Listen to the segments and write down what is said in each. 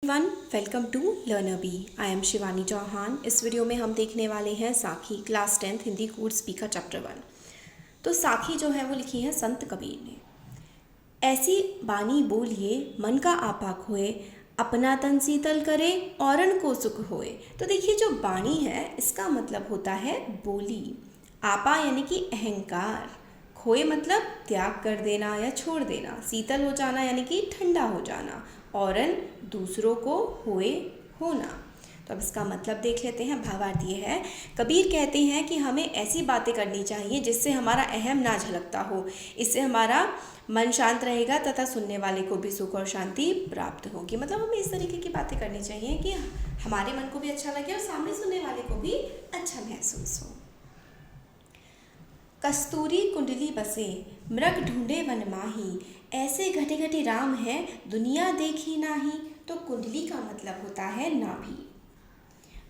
One welcome to learner bee. I am Shivani Chauhan. इस video में हम देखने वाले हैं Sakhi class 10th Hindi course स्पीकर चैप्टर 1। तो साखी जो है वो लिखी है संत कबीर ने। ऐसी बानी बोलिए मन का आपा खोए, अपना तन शीतल करे औरन को सुख होए। तो देखिए जो बाणी है इसका मतलब होता है बोली। आपा यानी कि अहंकार, खोए मतलब त्याग कर देना या छोड़ देना, शीतल हो जाना यानी कि ठंडा हो जाना, औरन दूसरों को होए होना। तो अब इसका मतलब देख लेते हैं। भावार्थ ये है, कबीर कहते हैं कि हमें ऐसी बातें करनी चाहिए जिससे हमारा अहम ना झलकता हो, इससे हमारा मन शांत रहेगा तथा सुनने वाले को भी सुख और शांति प्राप्त होगी। मतलब हमें इस तरीके की बातें करनी चाहिए कि हमारे मन को भी अच्छा लगे और सामने सुनने वाले को भी अच्छा महसूस हो। कस्तूरी कुंडली बसे मृग ढूंढे वन माही, ऐसे घटे घटे राम है दुनिया देखी नाही। तो कुंडली का मतलब होता है नाभि,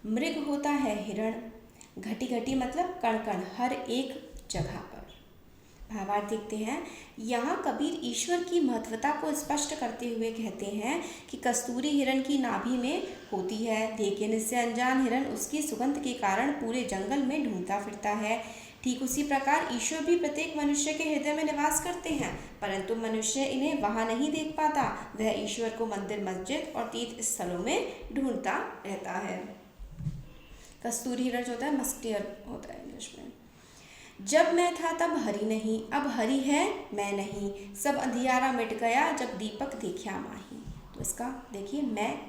मृग होता है हिरण, घटी घटी मतलब कण कण हर एक जगह पर। भावार्थ देखते हैं। यहाँ कबीर ईश्वर की महत्वता को स्पष्ट करते हुए कहते हैं कि कस्तूरी हिरण की नाभि में होती है, लेकिन इससे अनजान हिरण उसकी सुगंध के कारण पूरे जंगल में ढूंढता फिरता है। ठीक उसी प्रकार ईश्वर भी प्रत्येक मनुष्य के हृदय में निवास करते हैं, परंतु मनुष्य इन्हें वहाँ नहीं देख पाता। वह ईश्वर को मंदिर, मस्जिद और तीर्थ स्थलों में ढूंढता रहता है। कस्तूरी हिरण जो होता है मस्टियर होता है इंग्लिश में। जब मैं था तब हरि नहीं, अब हरि है मैं नहीं, सब अंधियारा मिट गया जब दीपक देखा माही। तो इसका देखिए, मैं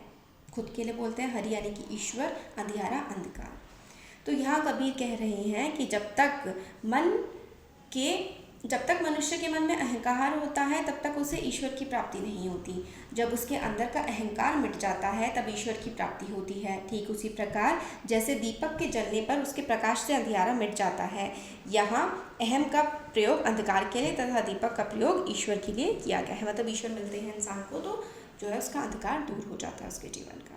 खुद के लिए बोलते हैं हरि यानी कि ईश्वर, अंधियारा अंधकार। तो यहाँ कबीर कह रहे हैं कि जब तक मनुष्य के मन में अहंकार होता है तब तक उसे ईश्वर की प्राप्ति नहीं होती। जब उसके अंदर का अहंकार मिट जाता है तब ईश्वर की प्राप्ति होती है। ठीक उसी प्रकार जैसे दीपक के जलने पर उसके प्रकाश से अंधियारा मिट जाता है, यहाँ अहम का प्रयोग अंधकार के लिए तथा दीपक का प्रयोग ईश्वर के लिए किया गया है। मतलब ईश्वर मिलते हैं इंसान को तो जो है उसका अंधकार दूर हो जाता है उसके जीवन का।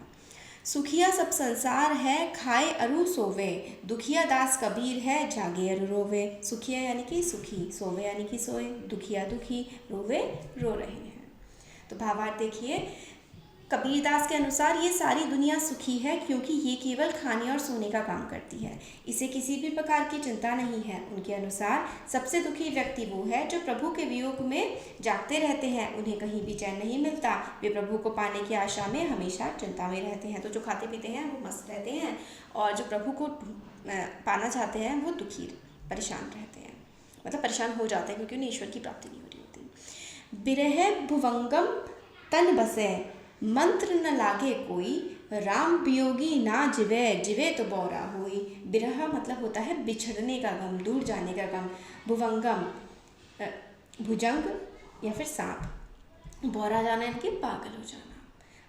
सुखिया सब संसार है खाए अरु सोवे, दुखिया दास कबीर है जागे अरु रोवे। सुखिया यानी कि सुखी, सोवे यानी कि सोए, दुखिया दुखी, रोवे रो रहे हैं। तो भावार्थ देखिए, कबीरदास के अनुसार ये सारी दुनिया सुखी है क्योंकि ये केवल खाने और सोने का काम करती है, इसे किसी भी प्रकार की चिंता नहीं है। उनके अनुसार सबसे दुखी व्यक्ति वो है जो प्रभु के वियोग में जागते रहते हैं, उन्हें कहीं भी चैन नहीं मिलता। वे प्रभु को पाने की आशा में हमेशा चिंता में रहते हैं। तो जो खाते पीते हैं वो मस्त रहते हैं, और जो प्रभु को पाना चाहते हैं वो दुखी परेशान रहते हैं, मतलब परेशान हो जाते हैं क्योंकि उन्हें ईश्वर की प्राप्ति नहीं हो रही होती। बिरह भुवंगम तन बसे मंत्र न लागे कोई, राम वियोगी ना जिवे जिवे तो बौरा होई। बिरह मतलब होता है बिछड़ने का गम, दूर जाने का गम। भुवंगम भुजंग या फिर सांप, बौरा जाना यानी कि पागल हो जाना।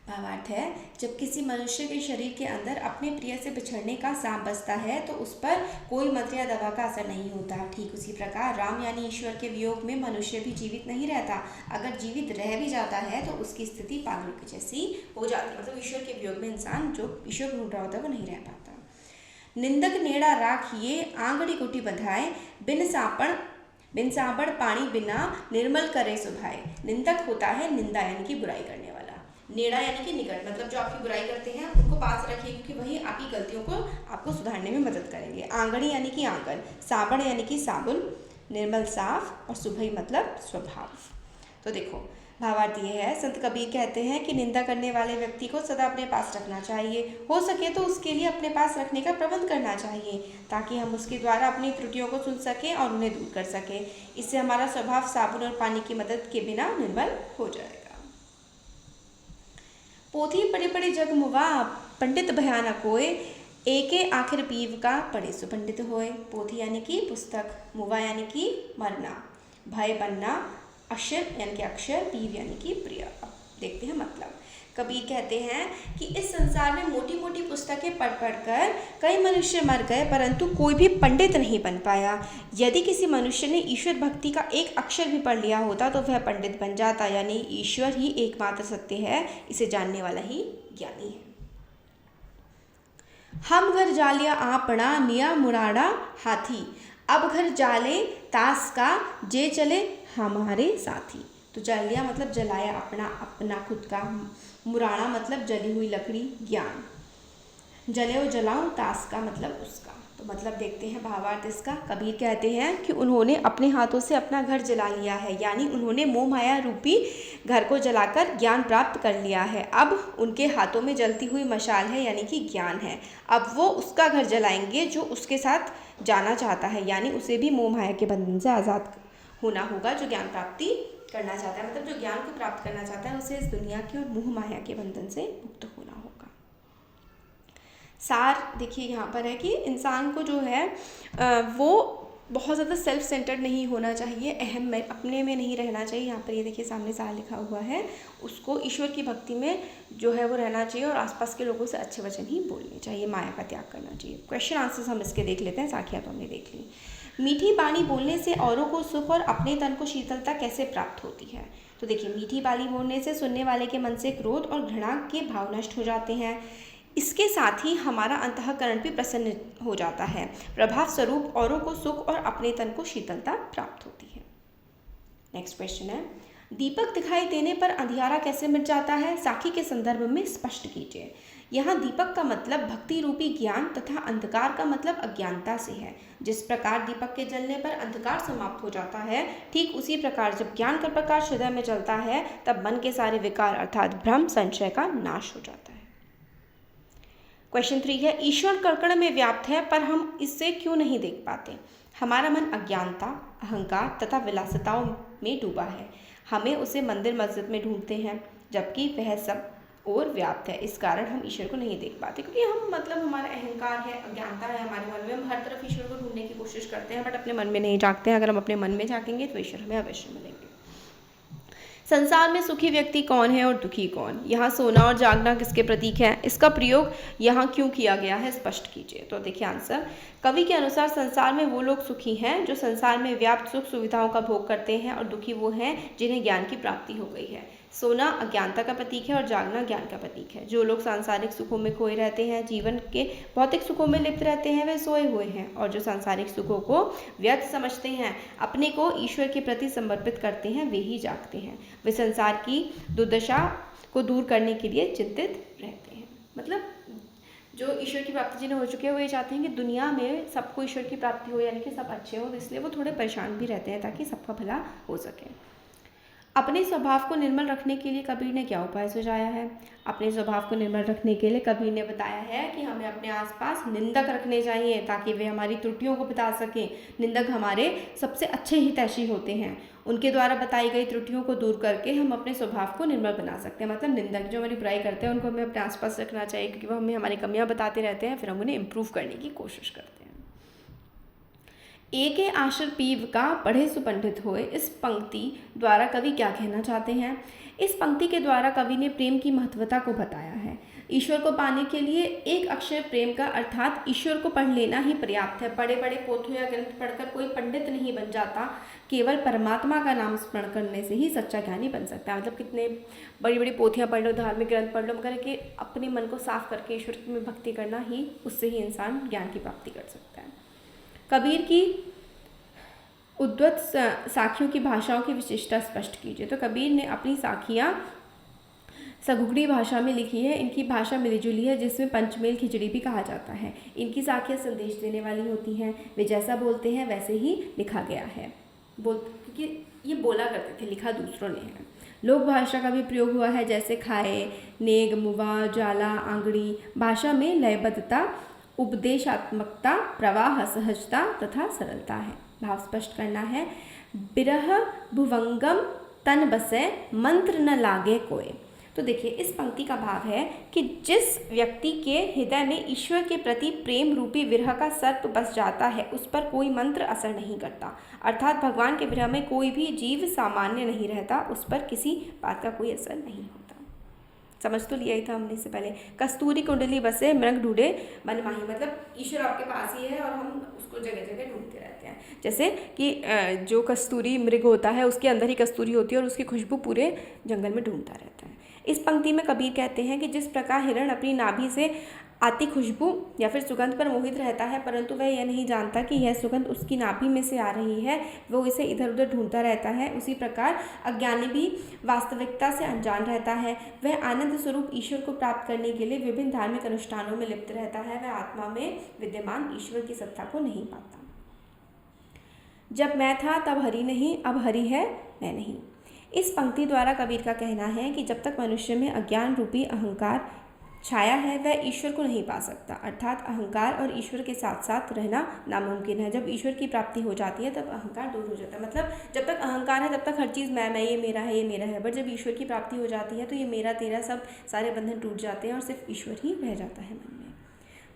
भावार्थ है, जब किसी मनुष्य के शरीर के अंदर अपने प्रिय से बिछड़ने का सांप बसता है तो उस पर कोई मंत्र या दवा का असर नहीं होता। ठीक उसी प्रकार राम यानी ईश्वर के वियोग में मनुष्य भी जीवित नहीं रहता। अगर जीवित रह भी जाता है तो उसकी स्थिति पागल की जैसी हो जाती है। मतलब ईश्वर के वियोग में इंसान जो ईश्वर ढूंढ रहा होता है वो नहीं रह पाता। निंदक नेड़ा राखिए आंगड़ी कुटी बधाए, बिन सांपड़ पानी बिना निर्मल करे सुभाए। निंदक होता है निंदा यानी कि बुराई करने वाला, नेड़ा यानी कि निकट, मतलब जो आपकी बुराई करते हैं उनको पास रखिए क्योंकि वही आपकी गलतियों को आपको सुधारने में मदद करेंगे। आंगड़ी यानी कि आंगन, साबण यानी कि साबुन, निर्मल साफ, और सुभई मतलब स्वभाव। तो देखो भावार्थ ये है, संत कबीर कहते हैं कि निंदा करने वाले व्यक्ति को सदा अपने पास रखना चाहिए, हो सके तो उसके लिए अपने पास रखने का प्रबंध करना चाहिए ताकि हम उसके द्वारा अपनी त्रुटियों को सुन सकें और उन्हें दूर कर सकें। इससे हमारा स्वभाव साबुन और पानी की मदद के बिना निर्मल हो जाएगा। पोथी पढ़े पढ़े जग मुवा, पंडित भयानक होए, एके आखिर पीव का पढ़े सुपंडित होए। पोथी यानी कि पुस्तक, मुवा यानी कि मरना, भय बनना, अक्षर यानी कि अक्षर, पीव यानी कि प्रिय। अब देखते हैं मतलब। कबीर कहते हैं कि इस संसार में मोटी मोटी पुस्तकें पढ़ कर कई मनुष्य मर गए परंतु कोई भी पंडित नहीं बन पाया। यदि किसी मनुष्य ने ईश्वर भक्ति का एक अक्षर भी पढ़ लिया होता तो वह पंडित बन जाता, यानी ईश्वर ही एकमात्र सत्य है, इसे जानने वाला ही ज्ञानी है। हम घर जालिया आपड़ा निया मुराड़ा हाथी, अब घर जाले तास का जे चले हमारे साथी। तो जल लिया मतलब जलाया, अपना अपना खुद का। मुराना मतलब जली हुई लकड़ी, ज्ञान। जले वो जलाऊं, तास का मतलब उसका। तो मतलब देखते हैं भावार्थ इसका। कबीर कहते हैं कि उन्होंने अपने हाथों से अपना घर जला लिया है, यानी उन्होंने मोह माया रूपी घर को जलाकर ज्ञान प्राप्त कर लिया है। अब उनके हाथों में जलती हुई मशाल है, यानी कि ज्ञान है। अब वो उसका घर जलाएंगे जो उसके साथ जाना चाहता है, यानी उसे भी मोह माया के बंधन से आज़ाद होना होगा। जो ज्ञान प्राप्ति करना चाहता है, मतलब जो ज्ञान को प्राप्त करना चाहता है, उसे इस दुनिया की और मोह माया के बंधन से मुक्त होना होगा। सार देखिए यहाँ पर है कि इंसान को जो है वो बहुत ज़्यादा सेल्फ सेंटर्ड नहीं होना चाहिए, अहम में अपने में नहीं रहना चाहिए। यहाँ पर ये देखिए सामने सार लिखा हुआ है। उसको ईश्वर की भक्ति में जो है वो रहना चाहिए और आसपास के लोगों से अच्छे वचन ही बोलने चाहिए, माया का त्याग करना चाहिए। क्वेश्चन आंसर्स हम इसके देख लेते हैं, साखियाँ तो हमने देख ली। मीठी बाणी बोलने से औरों को सुख और अपने तन को शीतलता कैसे प्राप्त होती है? तो देखिए मीठी बाणी बोलने से सुनने वाले के मन से क्रोध और घृणा के भाव नष्ट हो जाते हैं। इसके साथ ही हमारा अंतःकरण भी प्रसन्न हो जाता है। प्रभाव स्वरूप औरों को सुख और अपने तन को शीतलता प्राप्त होती है। नेक्स्ट क्वेश्चन है, दीपक दिखाई देने पर अंधियारा कैसे मिट जाता है? साखी के संदर्भ में स्पष्ट कीजिए। यहाँ दीपक का मतलब भक्ति रूपी ज्ञान तथा अंधकार का मतलब अज्ञानता से है। जिस प्रकार दीपक के जलने पर अंधकार समाप्त हो जाता है, ठीक उसी प्रकार जब ज्ञान का प्रकाश हृदय में जलता है, तब मन के सारे विकार अर्थात भ्रम संशय का नाश हो जाता है। क्वेश्चन 3 है, ईश्वर कण में व्याप्त है पर हम इससे क्यों नहीं देख पाते? हमारा मन अज्ञानता, अहंकार तथा विलासिताओं में डूबा है। हमें उसे मंदिर मस्जिद में ढूंढते हैं, जबकि वह सब और व्याप्त है। इस कारण हम ईश्वर को नहीं देख पाते, क्योंकि हम मतलब हमारा अहंकार है, अज्ञानता है हमारे मन में। हम हर तरफ ईश्वर को ढूंढने की कोशिश करते हैं, बट अपने मन में नहीं झांकते हैं। अगर हम अपने मन में झांकेंगे तो ईश्वर हमें अवश्य मिलेंगे। संसार में सुखी व्यक्ति कौन है और दुखी कौन? यहाँ सोना और जागना किसके प्रतीक हैं? इसका प्रयोग यहाँ क्यों किया गया है, स्पष्ट कीजिए। तो देखिए आंसर, कवि के अनुसार संसार में वो लोग सुखी हैं जो संसार में व्याप्त सुख सुविधाओं का भोग करते हैं, और दुखी वो हैं जिन्हें ज्ञान की प्राप्ति हो गई है। सोना अज्ञानता का प्रतीक है और जागना ज्ञान का प्रतीक है। जो लोग सांसारिक सुखों में खोए रहते हैं, जीवन के भौतिक सुखों में लिप्त रहते हैं, वे सोए हुए हैं। और जो सांसारिक सुखों को व्यर्थ समझते हैं, अपने को ईश्वर के प्रति समर्पित करते हैं, वे ही जागते हैं। वे संसार की दुर्दशा को दूर करने के लिए चिंतित रहते हैं। मतलब जो ईश्वर की प्राप्ति जिन्हें हो चुके हैं, वो ये चाहते हैं कि दुनिया में सबको ईश्वर की प्राप्ति हो, यानी कि सब अच्छे हो। इसलिए वो थोड़े परेशान भी रहते हैं ताकि सबका भला हो सके। अपने स्वभाव को निर्मल रखने के लिए कबीर ने क्या उपाय सुझाया है? अपने स्वभाव को निर्मल रखने के लिए कबीर ने बताया है कि हमें अपने आसपास निंदक रखने चाहिए, ताकि वे हमारी त्रुटियों को बता सकें। निंदक हमारे सबसे अच्छे हितैषी होते हैं। उनके द्वारा बताई गई त्रुटियों को दूर करके हम अपने स्वभाव को निर्मल बना सकते हैं। मतलब निंदक जो हमारी बुराई करते हैं, उनको हमें अपने आसपास रखना चाहिए, क्योंकि वो हमें हमारी कमियाँ बताते रहते हैं, फिर हम उन्हें इम्प्रूव करने की कोशिश करते हैं। एके आशर पीव का पढ़े सुपंडित होए, इस पंक्ति द्वारा कवि क्या कहना चाहते हैं? इस पंक्ति के द्वारा कवि ने प्रेम की महत्वता को बताया है। ईश्वर को पाने के लिए एक अक्षर प्रेम का अर्थात ईश्वर को पढ़ लेना ही पर्याप्त है। बड़े बड़े पोथों या ग्रंथ पढ़कर कोई पंडित नहीं बन जाता। केवल परमात्मा का नाम स्मरण करने से ही सच्चा ज्ञानी बन सकता है। मतलब कितने बड़ी बड़ी पोथियाँ पढ़ लो, धार्मिक ग्रंथ पढ़ लो, मगर कि अपने मन को साफ करके ईश्वर में भक्ति करना ही, उससे ही इंसान ज्ञान की प्राप्ति कर सकता है। कबीर की उद्धत साखियों की भाषाओं की विशेषता स्पष्ट कीजिए। तो कबीर ने अपनी साखियाँ सगुगड़ी भाषा में लिखी है। इनकी भाषा मिलीजुली है, जिसमें पंचमेल खिचड़ी भी कहा जाता है। इनकी साखियाँ संदेश देने वाली होती हैं। वे जैसा बोलते हैं वैसे ही लिखा गया है। क्योंकि ये बोला करते थे, लिखा दूसरों ने है। लोक भाषा का भी प्रयोग हुआ है, जैसे खाए, नेग, मुवा, ज्वाला, आंगड़ी। भाषा में लयबद्धता, उपदेशात्मकता, प्रवाह, सहजता तथा सरलता है। भाव स्पष्ट करना है। बिरह भुवंगम तन बसे, मंत्र न लागे कोय। तो देखिए इस पंक्ति का भाव है कि जिस व्यक्ति के हृदय में ईश्वर के प्रति प्रेम रूपी विरह का सर्प बस जाता है, उस पर कोई मंत्र असर नहीं करता। अर्थात भगवान के विरह में कोई भी जीव सामान्य नहीं रहता, उस पर किसी बात का कोई असर नहीं होता। समझ तो लिया ही था हमने इससे पहले। कस्तूरी कुंडली बसे मृग ढूंढे मन माही। मतलब ईश्वर आपके पास ही है और हम उसको जगह जगह ढूंढते रहते हैं। जैसे कि जो कस्तूरी मृग होता है, उसके अंदर ही कस्तूरी होती है और उसकी खुशबू पूरे जंगल में ढूंढता रहता है। इस पंक्ति में कबीर कहते हैं कि जिस प्रकार हिरण अपनी नाभि से आती खुशबू या फिर सुगंध पर मोहित रहता है, परंतु वह यह नहीं जानता कि यह सुगंध उसकी नाभि में से आ रही है। वो इसे इधर उधर ढूंढता रहता है। उसी प्रकार अज्ञानी भी वास्तविकता से अनजान रहता है। वह आनंद स्वरूप ईश्वर को प्राप्त करने के लिए विभिन्न धार्मिक अनुष्ठानों में लिप्त रहता है। वह आत्मा में विद्यमान ईश्वर की सत्ता को नहीं पाता। जब मैं था तब हरि नहीं, अब हरि है मैं नहीं। इस पंक्ति द्वारा कबीर का कहना है कि जब तक मनुष्य में अज्ञान रूपी अहंकार छाया है वह ईश्वर को नहीं पा सकता, अर्थात अहंकार और ईश्वर के साथ साथ रहना नामुमकिन है। जब ईश्वर की प्राप्ति हो जाती है तब अहंकार दूर हो जाता है। मतलब जब तक अहंकार है तब तक हर चीज़ मैं, ये मेरा है, ये मेरा है। बट जब ईश्वर की प्राप्ति हो जाती है तो ये मेरा तेरा सब सारे बंधन टूट जाते हैं और सिर्फ ईश्वर ही रह जाता है मन में।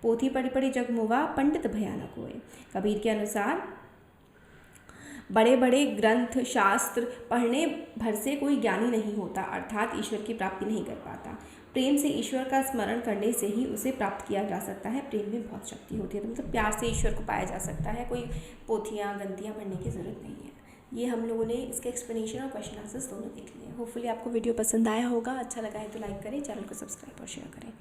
पोथी पढ़ी पढ़ी जग मुवा, पंडित भयानक होए। कबीर के अनुसार बड़े बड़े ग्रंथ शास्त्र पढ़ने भर से कोई ज्ञानी नहीं होता, अर्थात ईश्वर की प्राप्ति नहीं कर पाता। प्रेम से ईश्वर का स्मरण करने से ही उसे प्राप्त किया जा सकता है। प्रेम में बहुत शक्ति होती है, तो मतलब प्यार से ईश्वर को पाया जा सकता है। कोई पोथियाँ गंतियाँ पढ़ने की ज़रूरत नहीं है। ये हम लोगों ने इसके एक्सप्लेनेशन और क्वेश्चन आंसर्स दोनों देख लिए। होपफुली आपको वीडियो पसंद आया होगा। अच्छा लगा है तो लाइक करें, चैनल को सब्सक्राइब और शेयर करें।